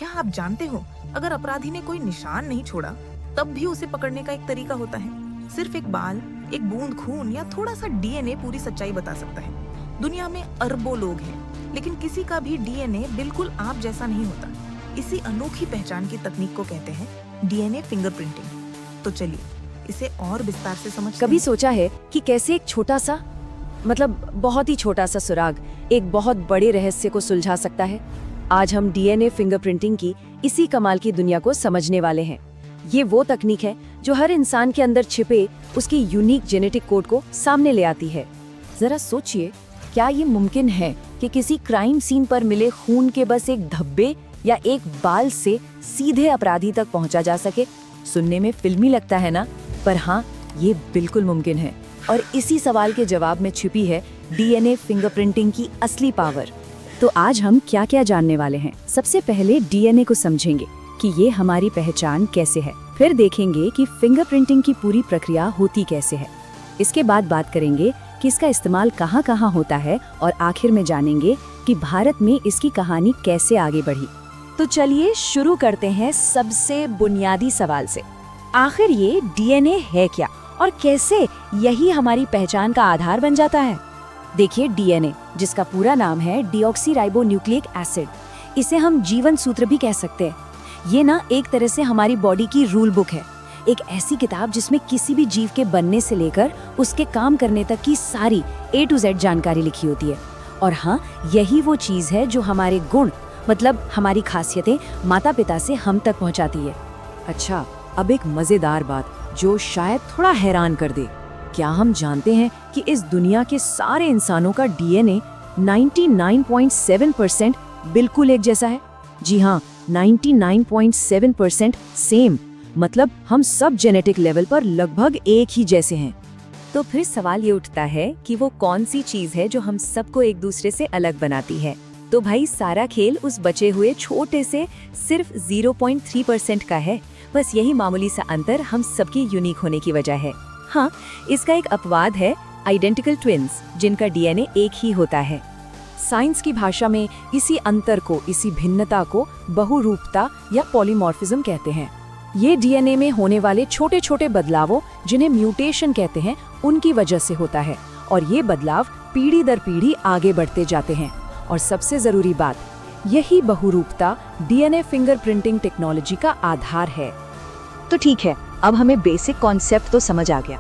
क्या आप जानते हो, अगर अपराधी ने कोई निशान नहीं छोड़ा, तब भी उसे पकड़ने का एक तरीका होता है। सिर्फ एक बाल, एक बूंद खून या थोड़ा सा डीएनए पूरी सच्चाई बता सकता है। दुनिया में अरबों लोग हैं, लेकिन किसी का भी डीएनए बिल्कुल आप जैसा नहीं होता। इसी अनोखी पहचान की तकनीक को कहते हैं डीएनए फिंगरप्रिंटिंग। तो चलिए इसे और विस्तार से समझते हैं। कभी सोचा है कि कैसे एक छोटा सा, मतलब बहुत ही छोटा सा सुराग एक बहुत बड़े रहस्य को सुलझा सकता है? आज हम डीएनए फिंगरप्रिंटिंग की इसी कमाल की दुनिया को समझने वाले हैं। ये वो तकनीक है जो हर इंसान के अंदर छिपे उसके यूनिक जेनेटिक कोड को सामने ले आती है। जरा सोचिए, क्या ये मुमकिन है कि किसी क्राइम सीन पर मिले खून के बस एक धब्बे या एक बाल से सीधे अपराधी तक पहुंचा जा सके? सुनने में फिल्मी लगता है ना, पर हाँ, ये बिल्कुल मुमकिन है। और इसी सवाल के जवाब में छिपी है डीएनए फिंगरप्रिंटिंग की असली पावर। तो आज हम क्या क्या जानने वाले हैं। सबसे पहले डीएनए को समझेंगे कि ये हमारी पहचान कैसे है। फिर देखेंगे कि फिंगरप्रिंटिंग की पूरी प्रक्रिया होती कैसे है। इसके बाद बात करेंगे कि इसका इस्तेमाल कहाँ कहाँ होता है, और आखिर में जानेंगे कि भारत में इसकी कहानी कैसे आगे बढ़ी। तो चलिए शुरू करते हैं सबसे बुनियादी सवाल से। आखिर ये डीएनए है क्या, और कैसे यही हमारी पहचान का आधार बन जाता है? देखिए, डीएनए, जिसका पूरा नाम है डीऑक्सीराइबोन्यूक्लिक एसिड, इसे हम जीवन सूत्र भी कह सकते हैं। ये ना एक तरह से हमारी बॉडी की रूल बुक है, एक ऐसी किताब जिसमें किसी भी जीव के बनने से लेकर उसके काम करने तक की सारी A to Z जानकारी लिखी होती है। और हाँ, यही वो चीज है जो हमारे गुण, मतलब हमारी खासियतें माता पिता से हम तक पहुँचाती है। अच्छा, अब एक मजेदार बात जो शायद थोड़ा हैरान कर दे। क्या हम जानते हैं कि इस दुनिया के सारे इंसानों का डीएनए 99.7% बिल्कुल एक जैसा है? जी हाँ, 99.7% सेम। मतलब हम सब जेनेटिक लेवल पर लगभग एक ही जैसे हैं। तो फिर सवाल ये उठता है कि वो कौन सी चीज है जो हम सबको एक दूसरे से अलग बनाती है? तो भाई, सारा खेल उस बचे हुए छोटे से सिर्फ 0.3% का है। बस यही मामूली सा अंतर हम सबके यूनिक होने की वजह है। हाँ, इसका एक अपवाद है आइडेंटिकल ट्विन्स, जिनका डीएनए एक ही होता है। साइंस की भाषा में इसी अंतर को, इसी भिन्नता को बहुरूपता या पॉलीमॉर्फिज्म कहते हैं। ये डीएनए में होने वाले छोटे छोटे बदलावों, जिन्हें म्यूटेशन कहते हैं, उनकी वजह से होता है। और ये बदलाव पीढ़ी दर पीढ़ी आगे बढ़ते जाते हैं। और सबसे जरूरी बात, यही बहुरूपता डीएनए फिंगरप्रिंटिंग टेक्नोलॉजी का आधार है। तो ठीक है, अब हमें बेसिक कॉन्सेप्ट तो समझ आ गया।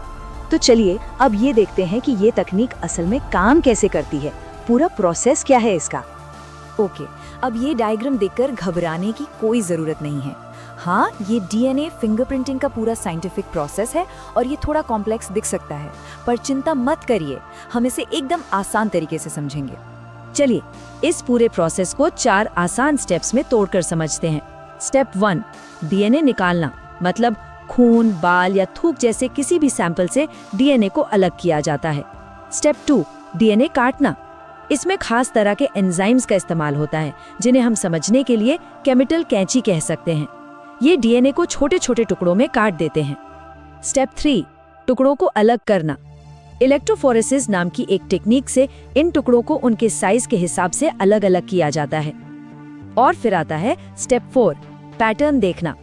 तो चलिए अब ये देखते हैं कि ये तकनीक असल में काम कैसे करती है, पूरा प्रोसेस क्या है इसका। ओके, अब ये डायग्राम देखकर घबराने की कोई जरूरत नहीं है। हाँ, ये डीएनए फिंगरप्रिंटिंग का पूरा साइंटिफिक प्रोसेस है और ये थोड़ा कॉम्प्लेक्स दिख सकता है, पर चिंता मत करिए, हम इसे एकदम आसान तरीके से समझेंगे। चलिए इस पूरे प्रोसेस को 4 आसान स्टेप्स में तोड़कर समझते हैं। स्टेप 1, डीएनए निकालना, मतलब खून, बाल या थूक जैसे किसी भी सैंपल से डीएनए को अलग किया जाता है। स्टेप 2, डीएनए काटना। इसमें खास तरह के एंजाइम्स का इस्तेमाल होता है, जिन्हें हम समझने के लिए केमिकल कैंची कह सकते हैं। ये डीएनए को छोटे छोटे टुकड़ों में काट देते हैं। स्टेप 3, टुकड़ों को अलग करना। इलेक्ट्रोफोरेसिस नाम की एक टेक्निक से इन टुकड़ों को उनके साइज के हिसाब से अलग अलग किया जाता है। और फिर आता है स्टेप 4, पैटर्न देखना।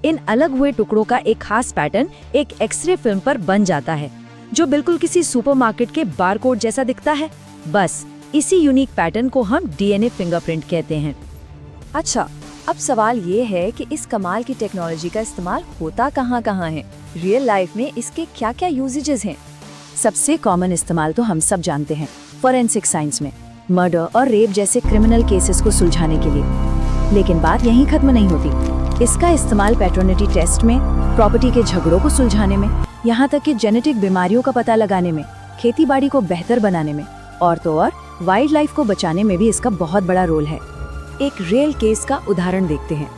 इन अलग हुए टुकड़ों का एक खास पैटर्न एक एक्सरे फिल्म पर बन जाता है, जो बिल्कुल किसी सुपरमार्केट के बारकोड जैसा दिखता है। बस इसी यूनिक पैटर्न को हम डीएनए फिंगरप्रिंट कहते हैं। अच्छा, अब सवाल ये है कि इस कमाल की टेक्नोलॉजी का इस्तेमाल होता कहाँ कहाँ है? रियल लाइफ में इसके क्या क्या यूजेजेस हैं? सबसे कॉमन इस्तेमाल तो हम सब जानते हैं, फोरेंसिक साइंस में, मर्डर और रेप जैसे क्रिमिनल केसेस को सुलझाने के लिए। लेकिन बात यहीं खत्म नहीं होती। इसका इस्तेमाल पैटर्निटी टेस्ट में, प्रॉपर्टी के झगड़ों को सुलझाने में, यहाँ तक कि जेनेटिक बीमारियों का पता लगाने में, खेतीबाड़ी को बेहतर बनाने में, और तो और वाइल्ड लाइफ को बचाने में भी इसका बहुत बड़ा रोल है। एक रियल केस का उदाहरण देखते हैं।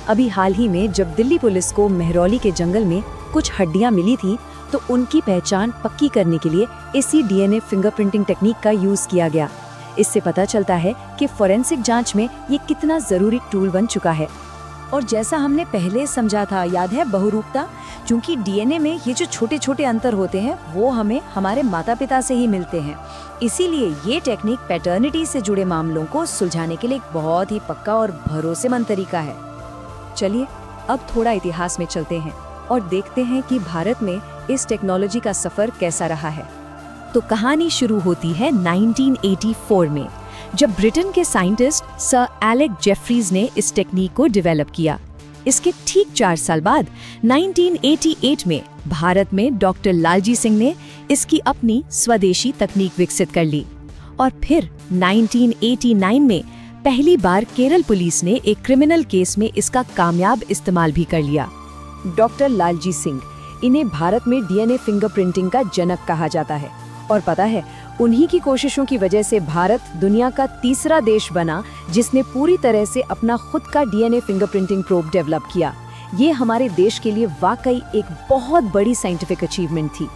अभी हाल ही में जब दिल्ली पुलिस को मेहरौली के जंगल में कुछ हड्डियां मिली थी, तो उनकी पहचान पक्की करने के लिए इसी डीएनए फिंगरप्रिंटिंग टेक्निक का यूज किया गया। इससे पता चलता है कि फोरेंसिक जांच में ये कितना जरूरी टूल बन चुका है। और जैसा हमने पहले समझा था, याद है, बहुरूपता, क्योंकि डीएनए में ये जो छोटे छोटे अंतर होते हैं वो हमें हमारे माता पिता से ही मिलते हैं। इसीलिए ये टेक्निक पैटर्निटी से जुड़े मामलों को सुलझाने के लिए एक बहुत ही पक्का और भरोसेमंद तरीका है। चलिए अब थोड़ा इतिहास में चलते हैं और देखते हैं कि भारत में इस टेक्नोलॉजी का सफर कैसा रहा है। तो कहानी शुरू होती है 1984 में, जब ब्रिटेन के साइंटिस्ट सर एलेक जेफरीज ने इस टेक्निक को डेवलप किया। इसके ठीक 4 साल बाद 1988 में भारत में डॉक्टर लालजी सिंह ने इसकी अपनी स्वदेशी तकनीक विकसित कर ली और फिर 1989 में पहली बार केरल पुलिस ने एक क्रिमिनल केस में इसका कामयाब इस्तेमाल भी कर लिया। डॉक्टर लालजी सिंह, इन्हें भारत में डीएनए फिंगरप्रिंटिंग का जनक कहा जाता है और पता है, उन्हीं की कोशिशों की वजह से भारत दुनिया का तीसरा देश बना जिसने पूरी तरह से अपना खुद का डीएनए फिंगरप्रिंटिंग प्रोब डेवलप किया। ये हमारे देश के लिए वाकई एक बहुत बड़ी साइंटिफिक अचीवमेंट थी।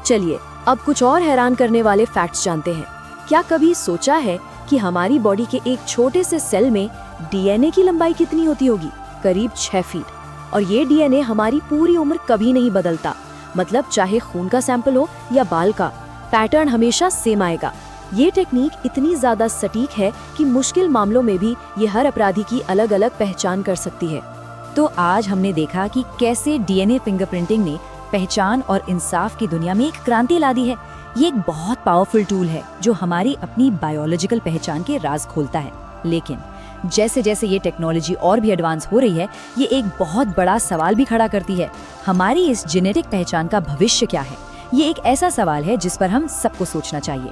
चलिए अब कुछ और हैरान करने वाले फैक्ट्स जानते हैं। क्या कभी सोचा है कि हमारी बॉडी के एक छोटे से सेल में डीएनए की लंबाई कितनी होती होगी? करीब 6 फीट। और ये डीएनए हमारी पूरी उम्र कभी नहीं बदलता। मतलब चाहे खून का सैंपल हो या बाल का, पैटर्न हमेशा सेम आएगा। ये टेक्निक इतनी ज्यादा सटीक है कि मुश्किल मामलों में भी ये हर अपराधी की अलग अलग पहचान कर सकती है। तो आज हमने देखा कि कैसे डीएनए फिंगरप्रिंटिंग ने पहचान और इंसाफ की दुनिया में एक क्रांति ला दी है। ये एक बहुत पावरफुल टूल है जो हमारी अपनी बायोलॉजिकल पहचान के राज खोलता है। लेकिन जैसे जैसे ये टेक्नोलॉजी और भी एडवांस हो रही है, ये एक बहुत बड़ा सवाल भी खड़ा करती है। हमारी इस जेनेटिक पहचान का भविष्य क्या है? ये एक ऐसा सवाल है जिस पर हम सबको सोचना चाहिए।